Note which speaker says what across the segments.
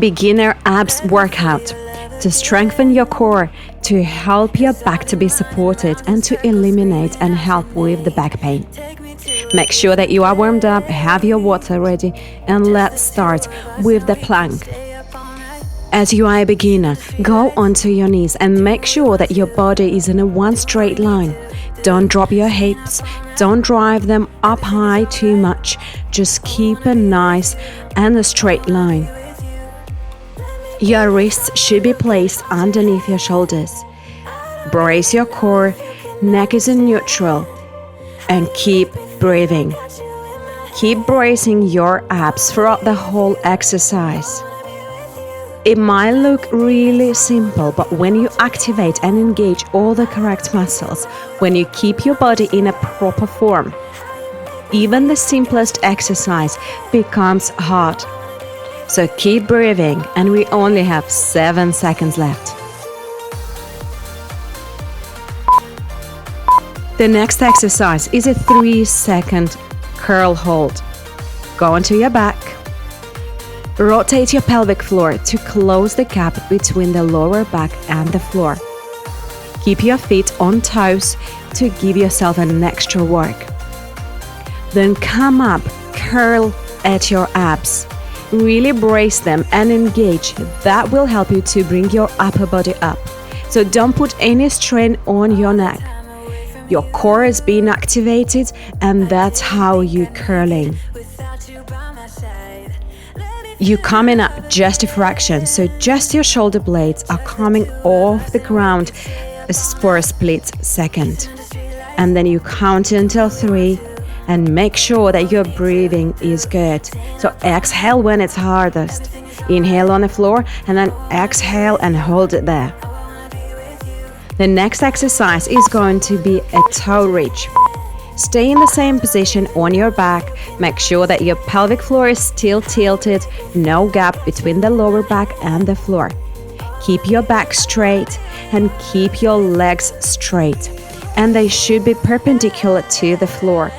Speaker 1: beginner abs workout to strengthen your core, to help your back to be supported, and to eliminate and help with the back pain. Make sure that you are warmed up, have your water ready, and let's start with the plank. As you are a beginner, go onto your knees and make sure that your body is in a one straight line. Don't drop your hips, don't drive them up high too much, just keep a nice and a straight line. Your wrists should be placed underneath your shoulders. Brace your core, neck is in neutral, and keep breathing. Keep bracing your abs throughout the whole exercise. It might look really simple, but when you activate and engage all the correct muscles, when you keep your body in a proper form, even the simplest exercise becomes hard. So keep breathing, and we only have 7 seconds left. The next exercise is a 3-second curl hold. Go onto your back. Rotate your pelvic floor to close the gap between the lower back and the floor. Keep your feet on toes to give yourself an extra work. Then come up, curl at your abs. Really brace them and engage. That will help you to bring your upper body up. So don't put any strain on your neck. Your core is being activated, and that's how you're curling. You're coming up just a fraction, so just your shoulder blades are coming off the ground for a split second. And then you count until 3 and make sure that your breathing is good. So exhale when it's hardest. Inhale on the floor and then exhale and hold it there. The next exercise is going to be a toe reach. Stay in the same position on your back. Make sure that your pelvic floor is still tilted, no gap between the lower back and the floor. Keep your back straight and keep your legs straight, and they should be perpendicular to the floor.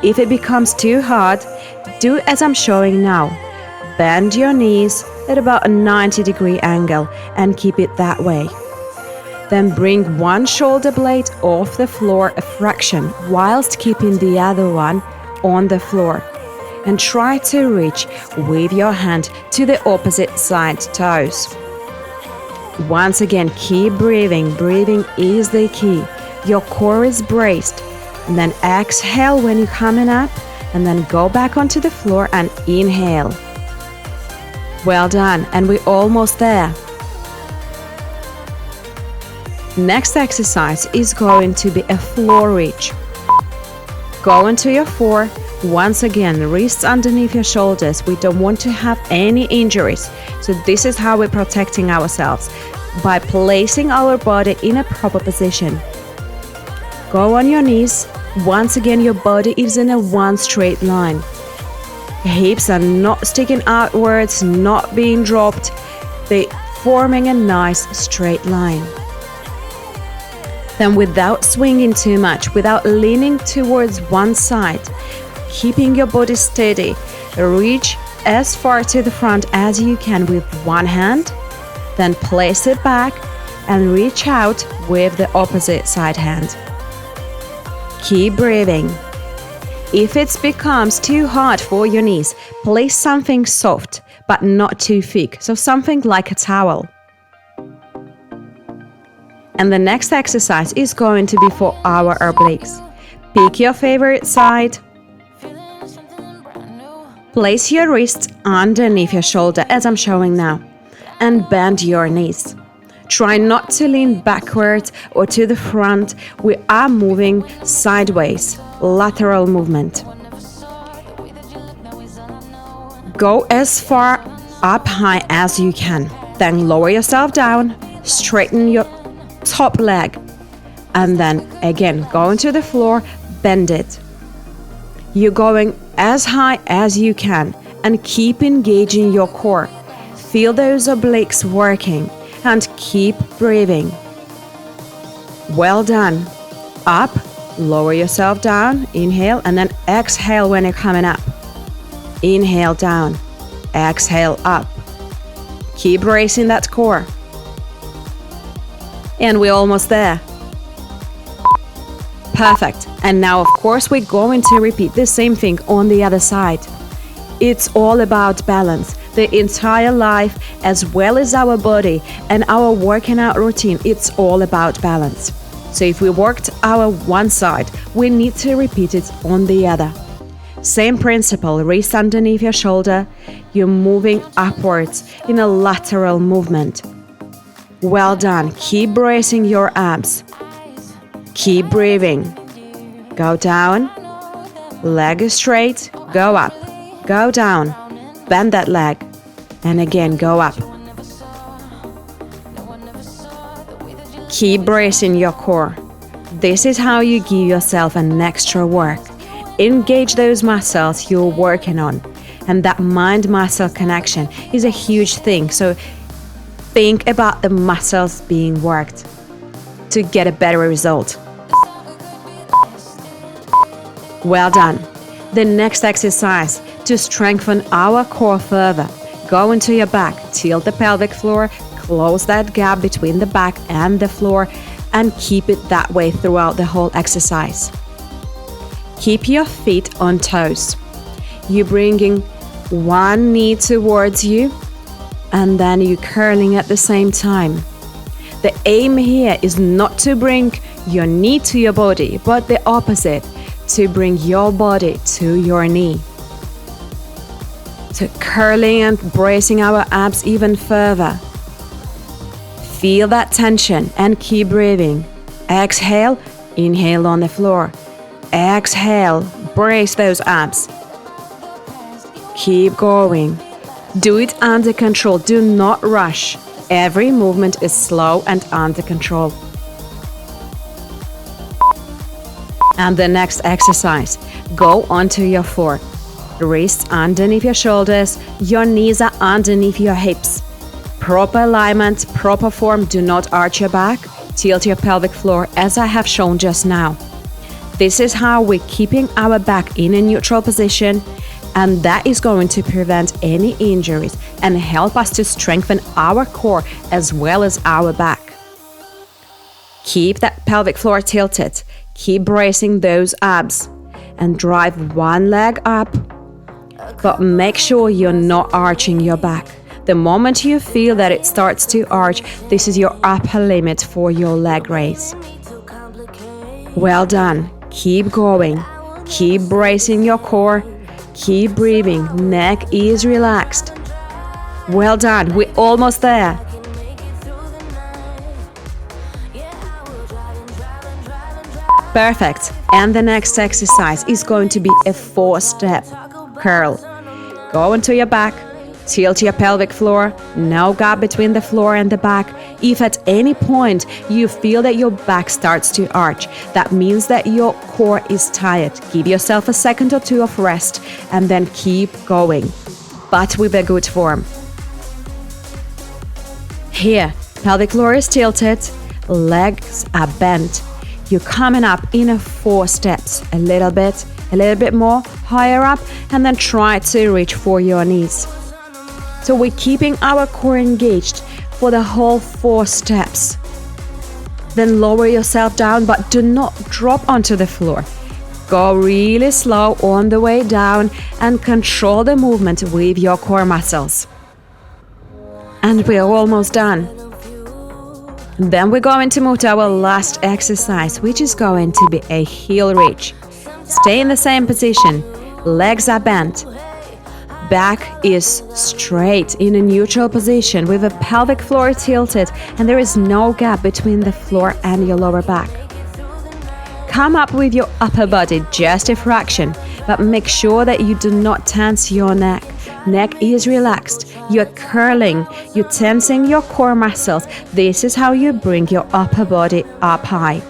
Speaker 1: If it becomes too hard, do as I'm showing now. Bend your knees at about a 90-degree angle and keep it that way. Then bring one shoulder blade off the floor a fraction whilst keeping the other one on the floor. And try to reach with your hand to the opposite side toes. Once again, keep breathing. Breathing is the key. Your core is braced. And then exhale when you're coming up, and then go back onto the floor and inhale. Well done, and we're almost there. Next exercise is going to be a floor reach. Go into your floor. Once again, wrists underneath your shoulders. We don't want to have any injuries. So this is how we're protecting ourselves, by placing our body in a proper position. Go on your knees. Once again, your body is in a one straight line. Hips are not sticking outwards, not being dropped. They're forming a nice straight line. Then without swinging too much, without leaning towards one side, keeping your body steady, reach as far to the front as you can with one hand, then place it back and reach out with the opposite side hand. Keep breathing. If it becomes too hard for your knees, place something soft but not too thick, so something like a towel. And the next exercise is going to be for our obliques. Pick your favorite side. Place your wrists underneath your shoulder as I'm showing now, and bend your knees. Try not to lean backwards or to the front. We are moving sideways, lateral movement. Go as far up high as you can. Then lower yourself down, straighten your top leg, and then again go into the floor, bend it. You're going as high as you can and keep engaging your core. Feel those obliques working and keep breathing. Well done. Up, lower yourself down, inhale, and then exhale when you're coming up. Inhale down, exhale up. Keep bracing that core. And we're almost there. Perfect. And now, of course, we're going to repeat the same thing on the other side. It's all about balance. The entire life, as well as our body and our working out routine, it's all about balance. So if we worked our one side, we need to repeat it on the other. Same principle, wrist underneath your shoulder. You're moving upwards in a lateral movement. Well done. Keep bracing your abs. Keep breathing. Go down. Leg is straight. Go up. Go down. Bend that leg. And again, go up. Keep bracing your core. This is how you give yourself an extra work. Engage those muscles you're working on. And that mind-muscle connection is a huge thing. So think about the muscles being worked to get a better result. Well done. The next exercise to strengthen our core further. Go into your back, tilt the pelvic floor, close that gap between the back and the floor, and keep it that way throughout the whole exercise. Keep your feet on toes. You're bringing one knee towards you, and then you're curling at the same time. The aim here is not to bring your knee to your body, but the opposite, to bring your body to your knee. So curling and bracing our abs even further. Feel that tension and keep breathing. Exhale, inhale on the floor. Exhale, brace those abs. Keep going. Do it under control. Do not rush. Every movement is slow and under control. And the next exercise, go onto your floor. Wrists underneath your shoulders, your knees are underneath your hips. Proper alignment, proper form, do not arch your back, tilt your pelvic floor as I have shown just now. This is how we're keeping our back in a neutral position, and that is going to prevent any injuries and help us to strengthen our core as well as our back. Keep that pelvic floor tilted. Keep bracing those abs and drive one leg up, but make sure you're not arching your back. The moment you feel that it starts to arch, this is your upper limit for your leg raise. Well done. Keep going. Keep bracing your core. Keep breathing. Neck is relaxed. Well done. We're almost there. Perfect. And the next exercise is going to be a 4-step curl. Go into your back, tilt your pelvic floor, no gap between the floor and the back. If at any point you feel that your back starts to arch, that means that your core is tired. Give yourself a second or two of rest and then keep going, but with a good form. Here, pelvic floor is tilted, legs are bent. You're coming up in 4 steps, a little bit more, higher up, and then try to reach for your knees. So we're keeping our core engaged for the whole 4 steps. Then lower yourself down, but do not drop onto the floor. Go really slow on the way down and control the movement with your core muscles. And we're almost done. Then we're going to move to our last exercise, which is going to be a heel reach. Stay in the same position. Legs are bent. Back is straight in a neutral position with the pelvic floor tilted, and there is no gap between the floor and your lower back. Come up with your upper body just a fraction, but make sure that you do not tense your neck. Neck is relaxed. You're curling. You're tensing your core muscles. This is how you bring your upper body up high.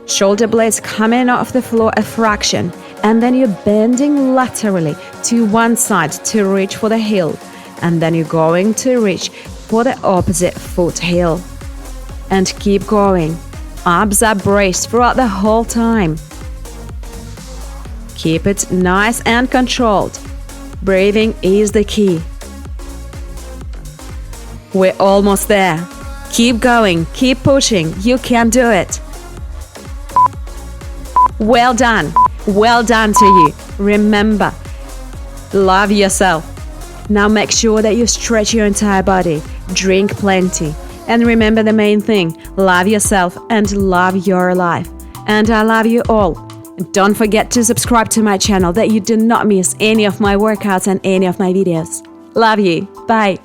Speaker 1: Shoulder blades coming off the floor a fraction, and then you're bending laterally to one side to reach for the heel, and then you're going to reach for the opposite foot heel. And keep going. Abs are braced throughout the whole time. Keep it nice and controlled. Breathing is the key. We're almost there. Keep going, keep pushing. You can do it. Well done. Well done to you. Remember, love yourself. Now make sure that you stretch your entire body, drink plenty, and remember the main thing, love yourself and love your life. And I love you all. Don't forget to subscribe to my channel that you do not miss any of my workouts and any of my videos. Love you. Bye.